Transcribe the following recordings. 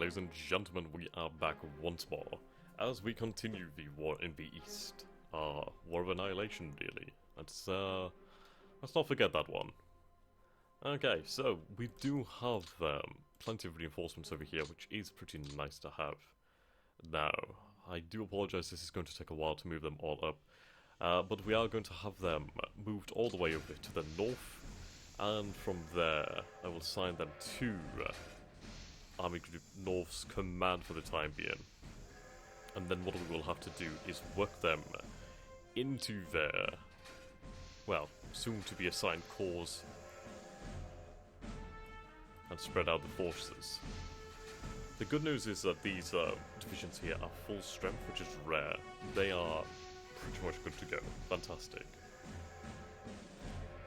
ladies and gentlemen, we are back once more as we continue the war in the East. War of Annihilation, really. Let's not forget that one. Okay, so we do have plenty of reinforcements over here, which is pretty nice to have. Now, I do apologise, this is going to take a while to move them all up, but we are going to have them moved all the way over to the north, and from there I will assign them to Army Group North's command for the time being. And then what we will have to do is work them into their, well, soon to be assigned corps and spread out the forces. The good news is that these divisions here are full strength, which is rare. They are pretty much good to go. Fantastic.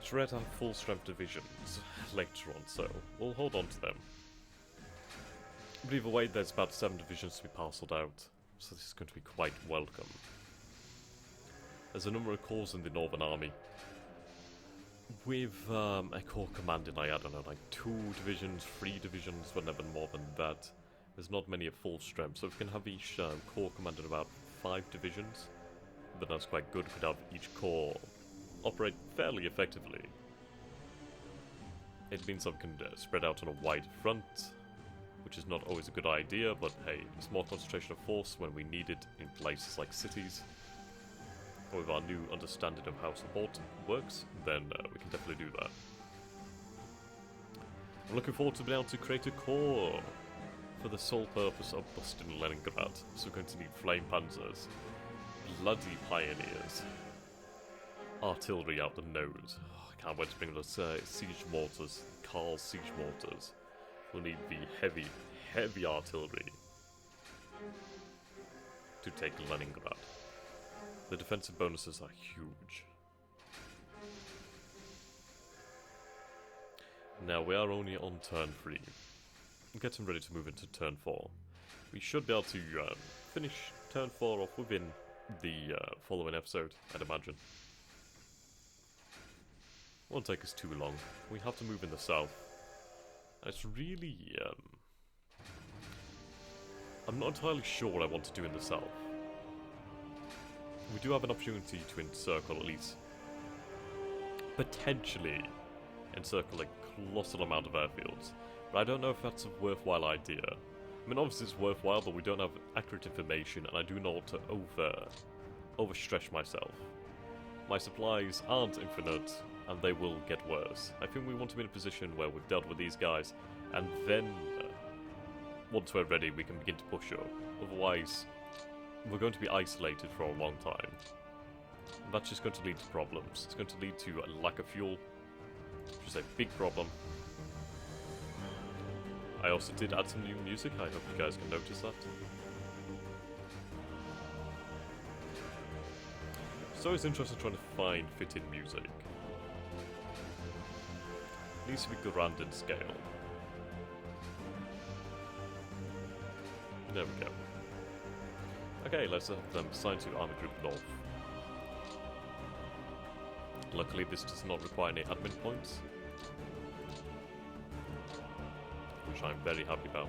It's rare to have full strength divisions later on, so we'll hold on to them. But either way, there's about 7 divisions to be parcelled out, so this is going to be quite welcome. There's a number of corps in the Northern Army, with a corps commanding, I don't know, like 2 divisions, 3 divisions, but never more than that. There's not many at full strength, so if we can have each corps commanded about 5 divisions, then that's quite good. We could have each corps operate fairly effectively. It means that we can spread out on a wide front, which is not always a good idea, but hey, it's more concentration of force when we need it in places like cities. With our new understanding of how support works, then we can definitely do that. I'm looking forward to being able to create a corps for the sole purpose of busting Leningrad, so we're going to need flame panzers, bloody pioneers, artillery out the nose. Oh, I can't wait to bring those siege mortars, Karl's siege mortars. We'll need the heavy artillery to take Leningrad. The defensive bonuses are huge. Now we are only on turn 3. Getting ready to move into turn 4. We should be able to finish turn 4 off within the following episode, I'd imagine. Won't take us too long. We have to move in the south. It's really, I'm not entirely sure what I want to do in the south. We do have an opportunity to encircle, at least potentially encircle a colossal amount of airfields, but I don't know if that's a worthwhile idea. I mean, obviously it's worthwhile, but we don't have accurate information, and I do not want to overstretch myself. My supplies aren't infinite, and they will get worse. I think we want to be in a position where we've dealt with these guys, and then, once we're ready, we can begin to push up. Otherwise, we're going to be isolated for a long time. And that's just going to lead to problems. It's going to lead to a lack of fuel, which is a big problem. I also did add some new music, I hope you guys can notice that. It's always interesting trying to find fitting music. It needs to be grand in scale. There we go. Okay, let's have them assigned to Army Group North. Luckily this does not require any admin points, which I'm very happy about.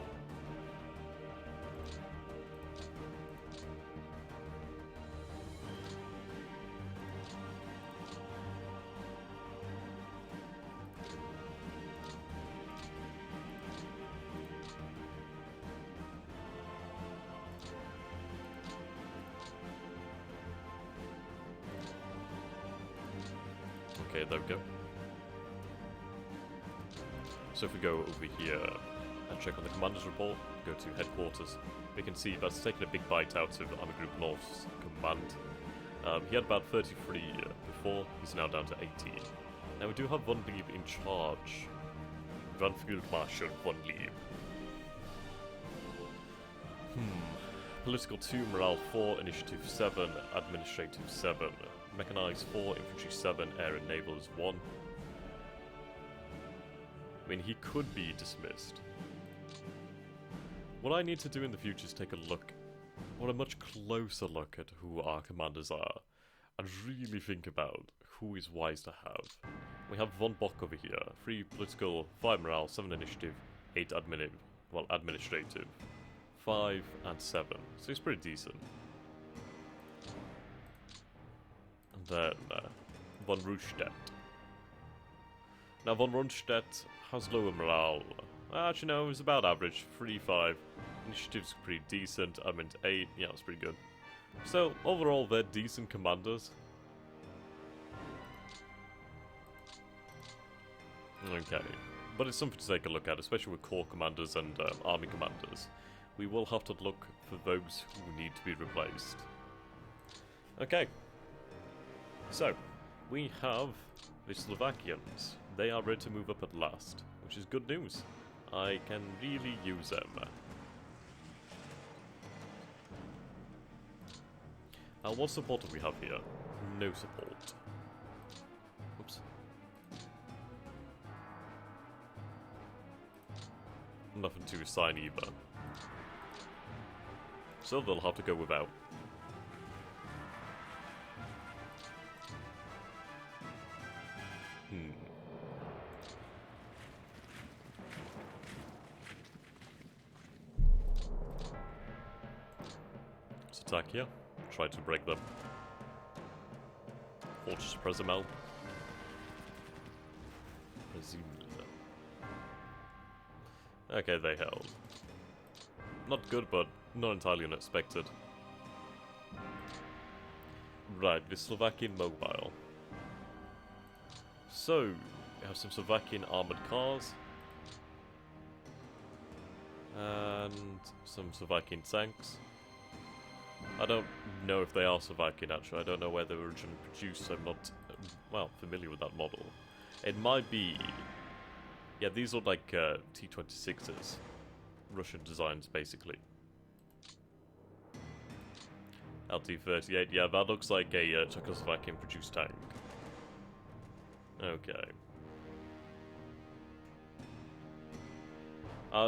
Okay, there we go. So if we go over here and check on the commander's report, go to headquarters, we can see that's taken a big bite out of Army Group North's command. He had about 33 before, he's now down to 18. Now we do have von Lieb in charge. Grand Field Marshal von Lieb. Political 2, Morale 4, Initiative 7, Administrative 7. Mechanized 4, Infantry 7, Air and Naval is 1. I mean, he could be dismissed. What I need to do in the future is take a look, or a much closer look at who our commanders are, and really think about who is wise to have. We have von Bock over here, 3 political, 5 morale, 7 initiative, 8 administrative. 5, and 7. So it's pretty decent. And then von Rundstedt. Now von Rundstedt has lower morale. Actually no, it's about average. 3-5. Initiative's pretty decent. I meant 8. Yeah, it's pretty good. So overall they're decent commanders. Okay. But it's something to take a look at, especially with corps commanders and army commanders. We will have to look for those who need to be replaced. Okay. So, we have the Slovakians. They are ready to move up at last, which is good news. I can really use them. What support do we have here? No support. Oops. Nothing to assign either. So they'll have to go without. Let's attack here. Try to break them. Fortress Prezimel. Okay, they held. Not good, but not entirely unexpected. Right, the Slovakian mobile. So, we have some Slovakian armoured cars. And some Slovakian tanks. I don't know if they are Slovakian actually, I don't know where they were originally produced, so I'm not, well, familiar with that model. It might be... Yeah, these are like T-26s. Russian designs, basically. LT-38, yeah, that looks like a Czechoslovakian-produced tank. Okay.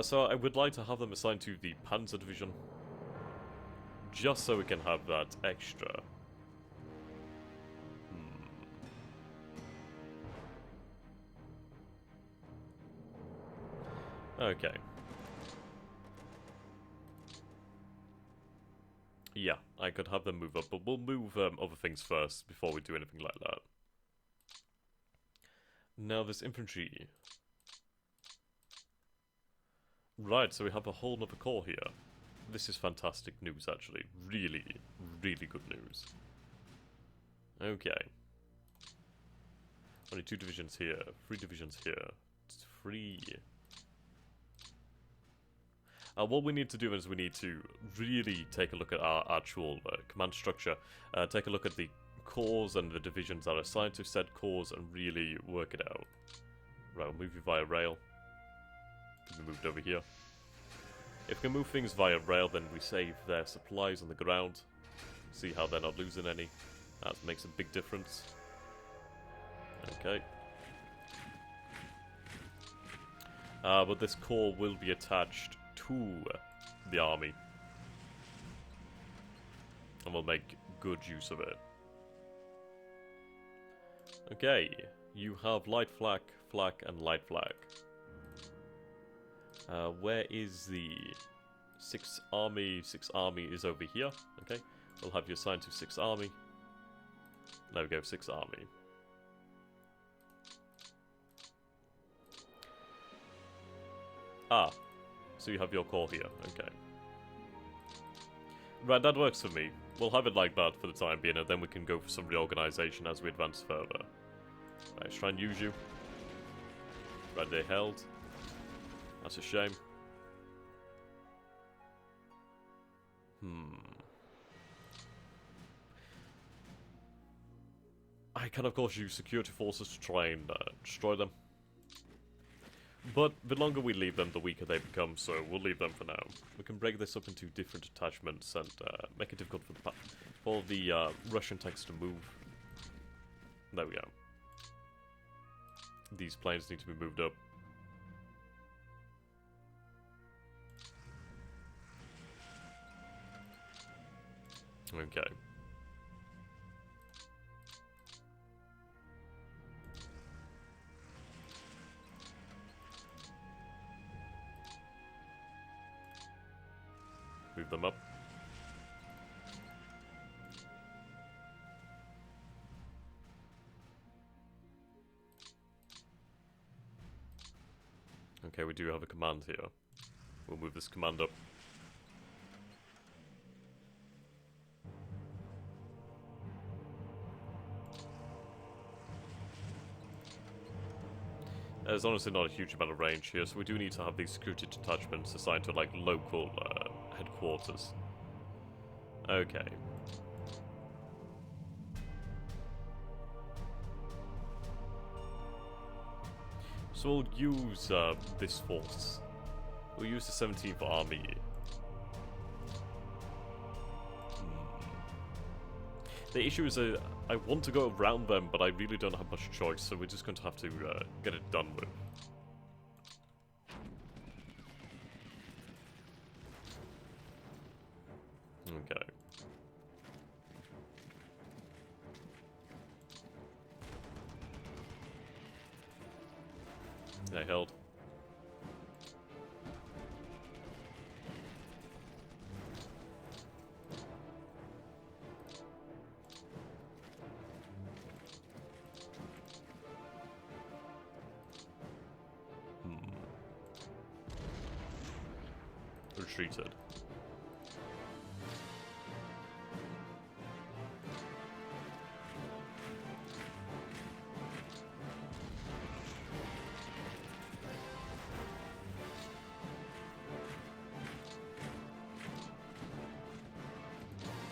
So I would like to have them assigned to the Panzer Division. Just so we can have that extra. Okay. Yeah, I could have them move up, but we'll move other things first before we do anything like that. Now this infantry. Right, so we have a whole nother corps here. This is fantastic news, actually. Really, really good news. Okay. Only 2 divisions here, 3 divisions here. It's 3. What we need to do is we need to really take a look at our actual command structure. Take a look at the corps and the divisions that are assigned to said corps and really work it out. Right, we'll move you via rail. We moved over here. If we can move things via rail, then we save their supplies on the ground. See how they're not losing any. That makes a big difference. Okay. But this corps will be attached to the army. And we'll make good use of it. Okay. You have light flak, flak, and light flak. Where is the 6th Army? 6th Army is over here. Okay, we'll have you assigned to 6th Army. There we go, 6th Army. Ah, so you have your corps here. Okay. Right, that works for me. We'll have it like that for the time being, and then we can go for some reorganization as we advance further. Right, let's try and use you. Right, they held. That's a shame. I can of course use security forces to try and destroy them. But the longer we leave them, the weaker they become, so we'll leave them for now. We can break this up into different attachments and make it difficult for the Russian tanks to move. There we go. These planes need to be moved up. Okay. Move them up. Okay, we do have a command here. We'll move this command up. There's honestly not a huge amount of range here, so we do need to have these security detachments assigned to, like, local headquarters. Okay. So we'll use this force. We'll use the 17th Army. The issue is I want to go around them, but I really don't have much choice, so we're just going to have to get it done with. Okay. They held. Retreated.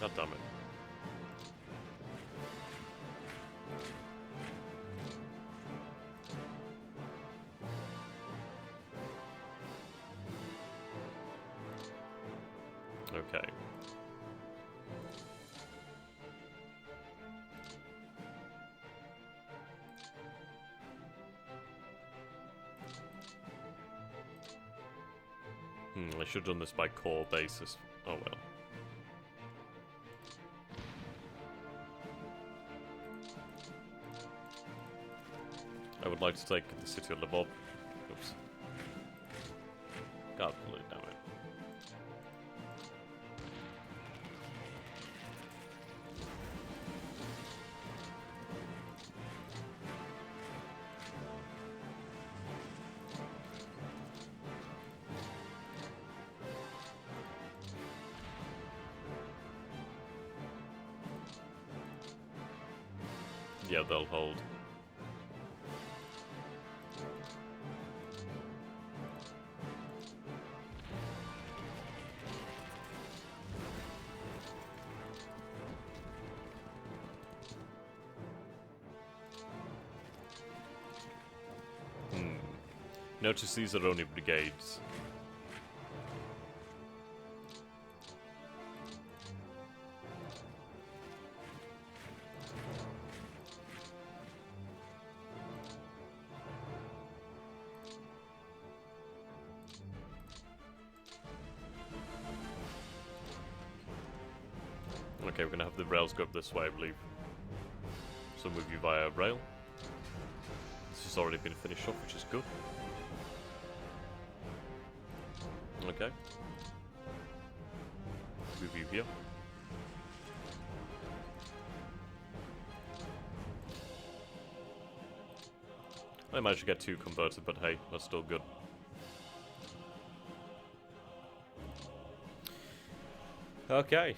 God damn it. Okay. I should have done this by core basis. Oh well. I would like to take the city of Lvov. Oops. God, damn it. Yeah, they'll hold. Notice these are only brigades. Okay, we're gonna have the rails go up this way, I believe. So move you via rail. This has already been finished off, which is good. Okay. Move you here. I managed to get 2 converted, but hey, that's still good. Okay.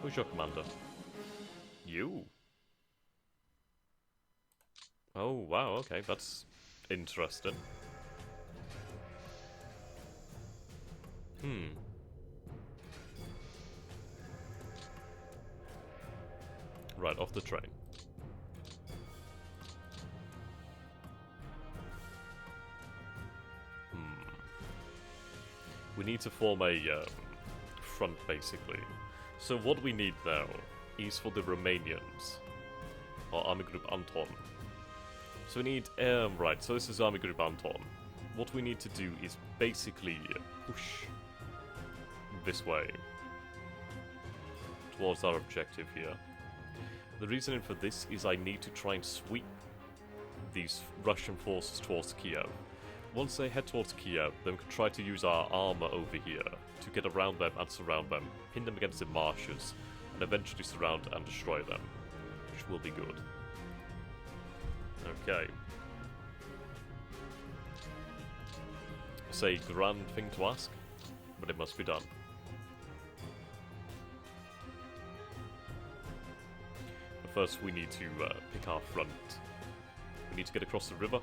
Who's your commander? You? Oh, wow, okay, that's interesting. Right, off the train. We need to form a front, basically. So what we need now is for the Romanians, or Army Group Anton. So we need, right, so this is Army Group Anton. What we need to do is basically push this way towards our objective here. The reasoning for this is I need to try and sweep these Russian forces towards Kiev. Once they head towards Kiev, then we can try to use our armor over here to get around them and surround them, pin them against the marshes, and eventually surround and destroy them, which will be good. Okay. It's a grand thing to ask, but it must be done. But first we need to pick our front. We need to get across the river.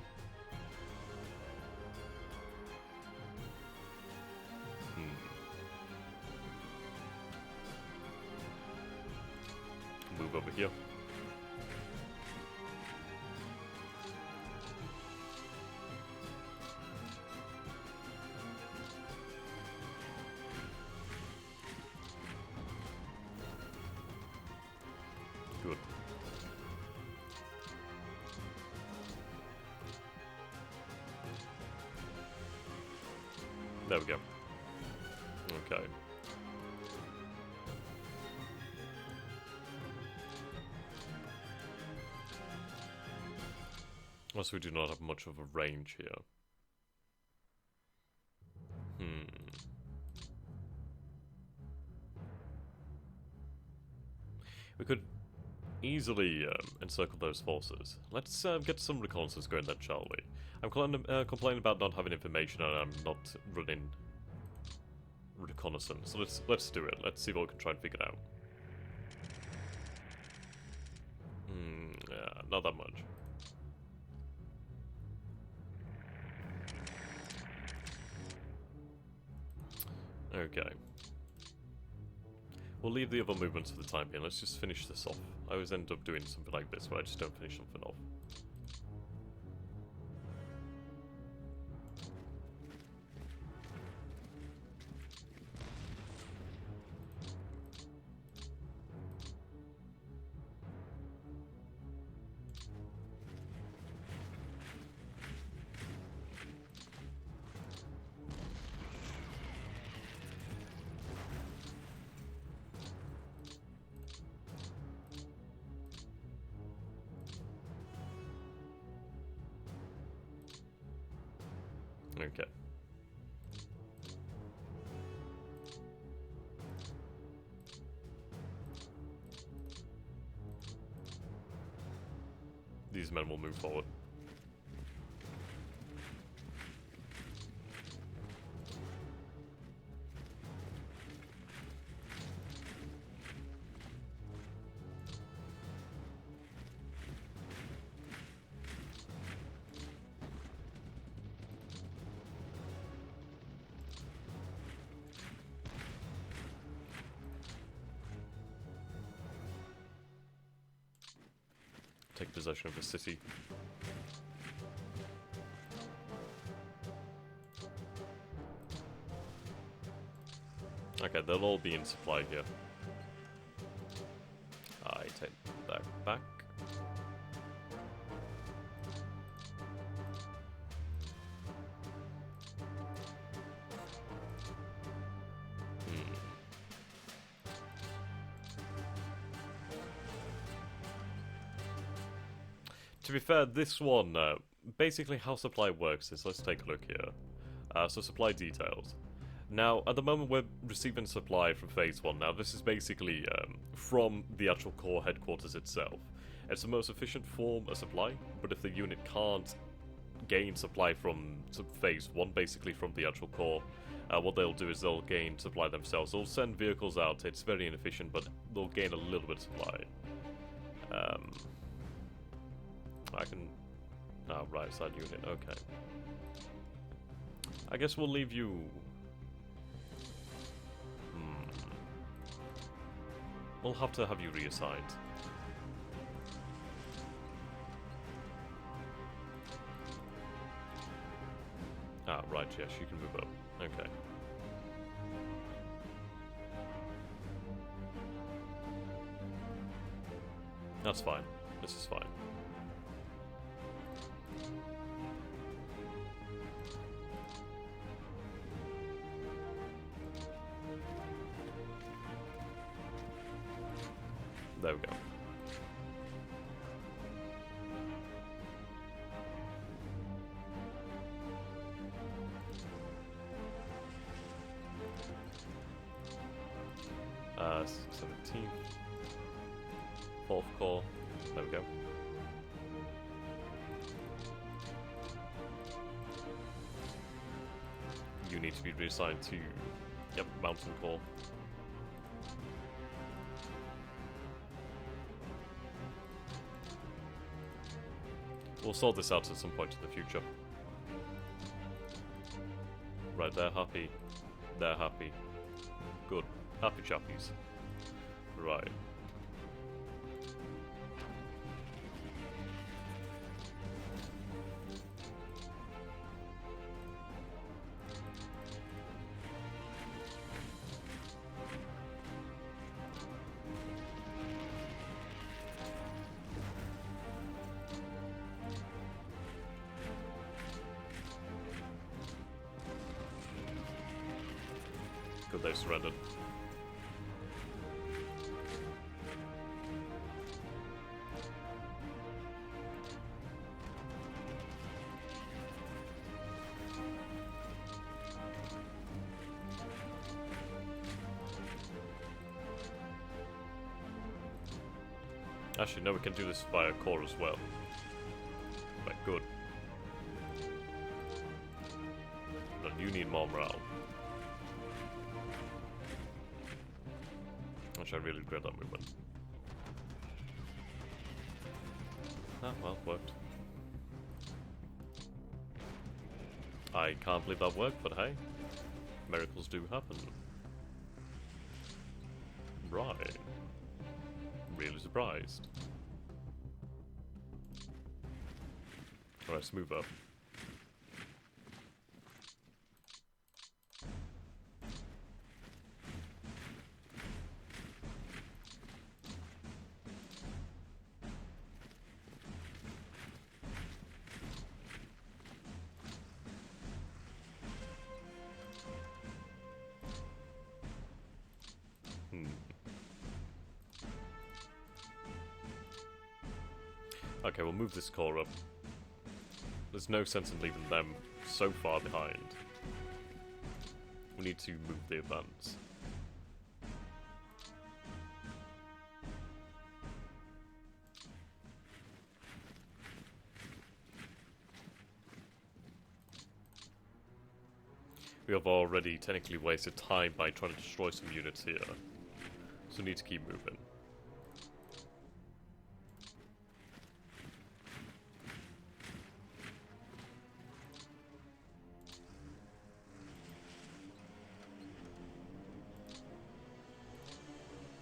Move over here. Good. There we go. Okay. Also, we do not have much of a range here. We could easily encircle those forces. Let's get some reconnaissance going then, shall we? I'm complaining about not having information and I'm not running reconnaissance. So let's do it. Let's see what we can try and figure out. Yeah, not that much. Okay. We'll leave the other movements for the time being. Let's just finish this off. I always end up doing something like this where I just don't finish something off. Okay. These men will move forward. Take possession of the city. Okay, they'll all be in supply here. I take that back. To be fair, this one, basically how supply works is, let's take a look here. So supply details. Now, at the moment we're receiving supply from Phase 1. Now, this is basically from the actual core headquarters itself. It's the most efficient form of supply, but if the unit can't gain supply from Phase 1, basically from the actual core, what they'll do is they'll gain supply themselves. They'll send vehicles out, it's very inefficient, but they'll gain a little bit of supply. I can... Oh, right, side unit, okay. I guess we'll leave you... We'll have to have you reassigned. Ah, right, yes, you can move up. Okay. That's fine. This is fine. There we go. 4th Corps. There we go. You need to be reassigned to, yep, Mountain Corps. We'll sort this out at some point in the future. Right, they're happy. They're happy. Good. Happy chappies. Right. Good, they surrendered. Actually, no, we can do this via core as well. Right, good. No, you need more morale. Actually, I really regret that movement. Ah, well, worked. I can't believe that worked, but hey, miracles do happen. Right. Really surprised. Alright, let's move up. Okay, we'll move this core up. There's no sense in leaving them so far behind. We need to move the advance. We have already technically wasted time by trying to destroy some units here. So we need to keep moving.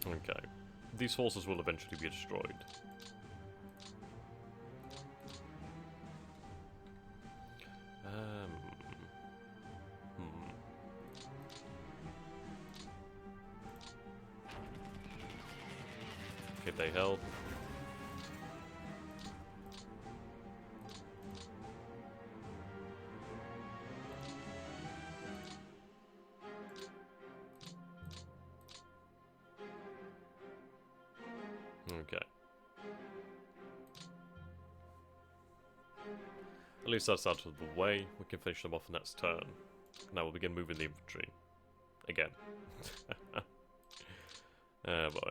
Okay. These forces will eventually be destroyed. Okay, they held. Okay. At least that's out of the way. We can finish them off next turn. Now we'll begin moving the infantry. Again. Oh boy.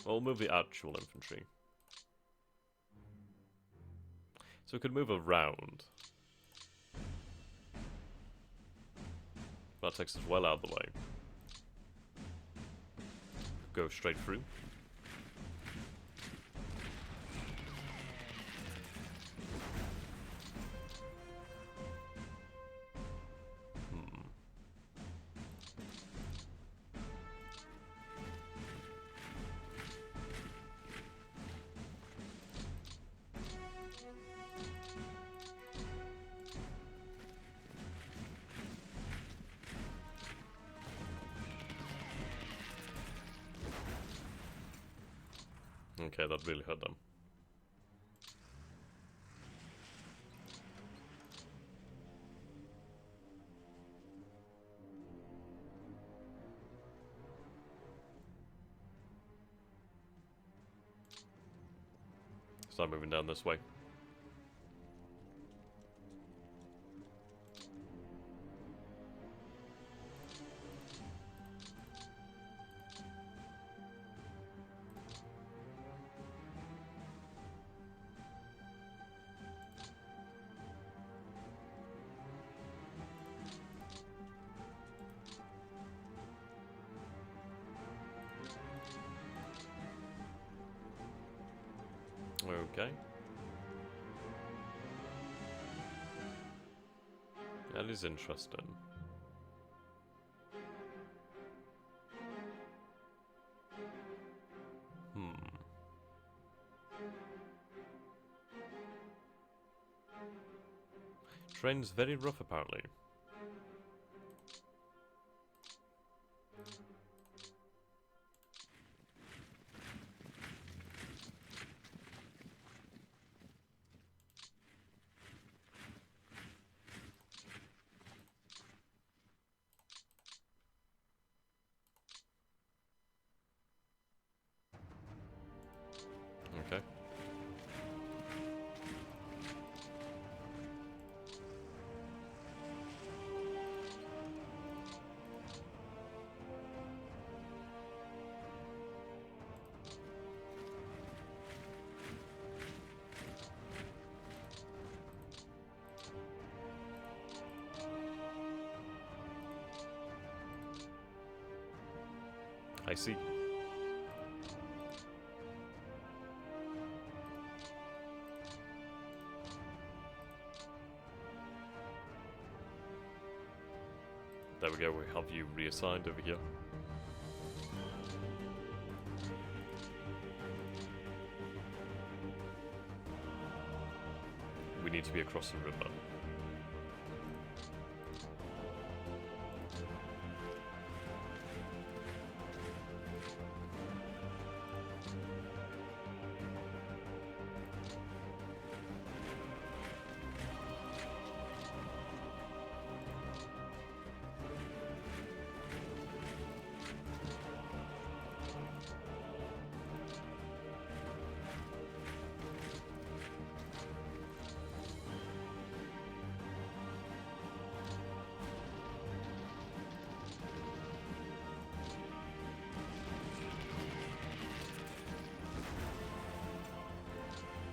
We'll move the actual infantry. So we could move around. That takes us well out of the way. Go straight through. Okay, that really hurt them. Start moving down this way. Okay. That is interesting. Terrain's very rough, apparently. Okay. I see. There we go, we have you reassigned over here. We need to be across the river.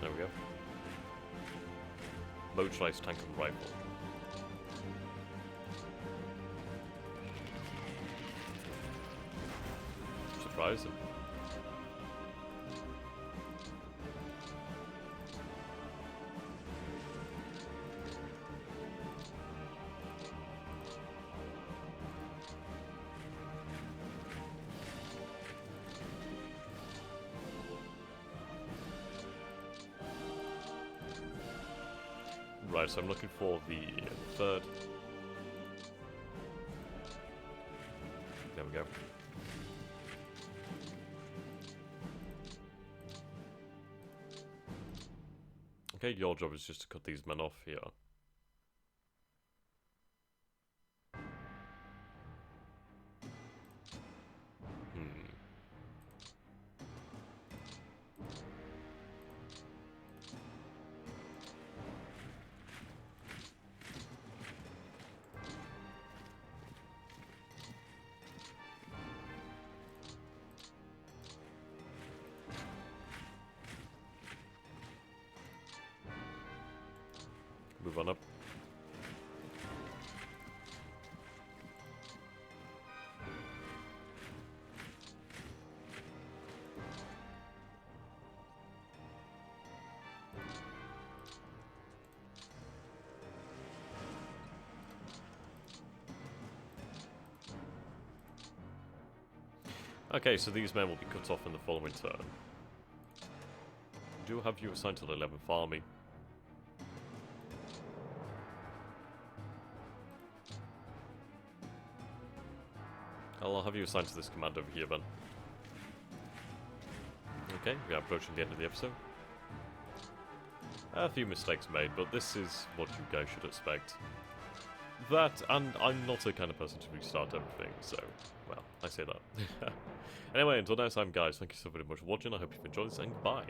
There we go. Motorized tank and rifle. Surprising. Right, so I'm looking for the third. There we go. Okay, your job is just to cut these men off here. Move on up. Okay, so these men will be cut off in the following turn. Do have you assigned to the 11th Army. I'll have you assigned to this command over here then. Okay, we are approaching the end of the episode. A few mistakes made, but this is what you guys should expect. That, and I'm not the kind of person to restart everything, so, well, I say that. Anyway, until next time guys, thank you so very much for watching, I hope you've enjoyed this, and goodbye.